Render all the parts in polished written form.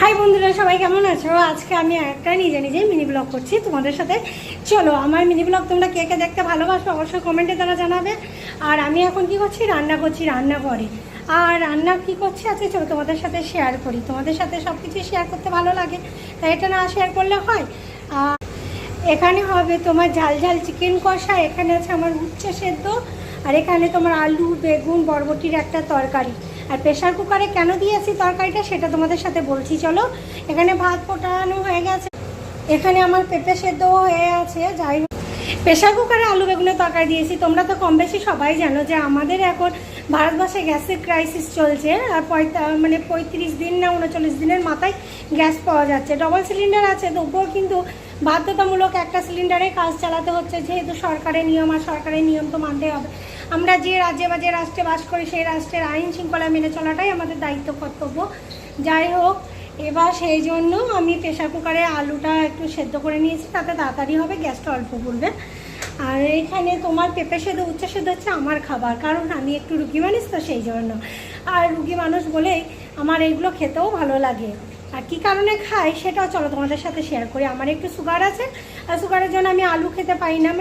High বন্ধুরা, সবাই কেমন আছো? আজকে আমি একটা নিজে মিনি ব্লগ করছি তোমাদের সাথে। চলো, আমার মিনি ব্লগ তোমরা কে কে দেখতে ভালোবাসো অবশ্যই কমেন্টে তারা জানাবে। আর আমি এখন কি করছি, রান্না করছি রান্নাঘরে। আর রান্না কি করছি আজকে চলো তোমাদের সাথে শেয়ার করি। তোমাদের সাথে সব কিছু শেয়ার করতে ভালো লাগে, তাই এটা না শেয়ার করলে হয়। আর এখানে হবে তোমার ঝাল ঝাল চিকেন কষা, এখানে আছে আমার উচ্ছে সেদ্ধ, আর এখানে তোমার আলু বেগুন বরবটির একটা তরকারি। আর প্রেশার কুকারে কেন দিয়েছি তরকারিটা সেটা তোমাদের সাথে বলছি। চলো, এখানে ভাত ফোটানো হয়ে গেছে, এখানে আমার পেঁপে সেদ্ধ হয়ে আছে। যাই হোক, প্রেশার কুকারে আলু বেগুনের তরকারি দিয়েছি। তোমরা তো কম বেশি সবাই জানো যে আমাদের এখন ভারতবর্ষে গ্যাসের ক্রাইসিস চলছে। আর 35 দিন না 39 দিনের মাথায় গ্যাস পাওয়া যাচ্ছে। ডবল সিলিন্ডার আছে, তবুও কিন্তু বাধ্যতামূলক একটা সিলিন্ডারে কাজ চালাতে হচ্ছে, যেহেতু সরকারের নিয়ম। আর সরকারের নিয়ম তো মানতে হবে। আমরা যে রাজ্যে বা যে রাষ্ট্রে বাস করি সেই রাষ্ট্রের আইন শৃঙ্খলা মেনে চলাটাই আমাদের দায়িত্ব কর্তব্য। যাই হোক, এবার সেই জন্য আমি প্রেশার কুকারে আলুটা একটু সেদ্ধ করে নিয়েছি, তাতে তাড়াতাড়ি হবে, গ্যাসটা অল্প পড়বে। আর এইখানে তোমার পেঁপে সেদ্ধ উচ্ছে সেদ্ধ হচ্ছে আমার খাবার, কারণ আমি একটু রুগী মানুষ তো সেই জন্য। আর রুগী মানুষ বলেই আমার এইগুলো খেতেও ভালো লাগে। আর কী কারণে খাই সেটাও চলো তোমাদের সাথে শেয়ার করি। আমার একটু সুগার আছে, আর সুগারের জন্য আমি আলু খেতে পাই না,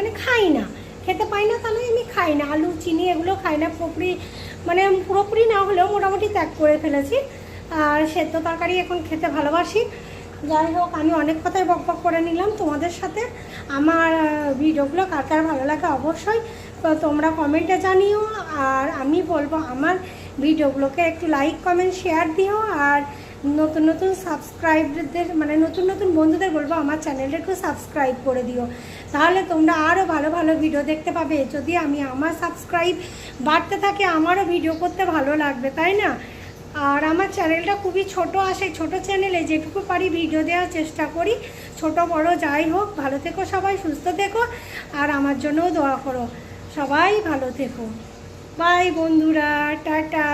খেতে পাই না তাহলে আমি খাই না। আলু চিনি এগুলো খাই না, পুরোপুরি না হলেও মোটামুটি ত্যাগ করে ফেলেছি। আর সেদ্ধ তরকারি এখন খেতে ভালোবাসি। যাই হোক, আমি অনেক কথাই বকবক করে নিলাম তোমাদের সাথে। আমার ভিডিওগুলো কার কার ভালো লাগে অবশ্যই তোমরা কমেন্টে জানিও। আর আমি বলবো আমার ভিডিওগুলোকে একটু লাইক কমেন্ট শেয়ার দিও। আর নতুন নতুন সাবস্ক্রাইবদের নতুন বন্ধুদের বলবো আমার চ্যানেলটা একটু সাবস্ক্রাইব করে দিও, তাহলে তোমরা আরও ভালো ভালো ভিডিও দেখতে পাবে। যদি আমার সাবস্ক্রাইব বাড়তে থাকে, আমারও ভিডিও করতে ভালো লাগবে, তাই না? আর আমার চ্যানেলটা খুবই ছোট, আসে ছোট চ্যানেলে যেটুকু পারি ভিডিও দেওয়ার চেষ্টা করি, ছোট বড় যাই হোক। ভালো থেকো সবাই, সুস্থ থেকো, আর আমার জন্যও দোয়া করো। সবাই ভালো থেকো। বাই বন্ধুরা, টাটা।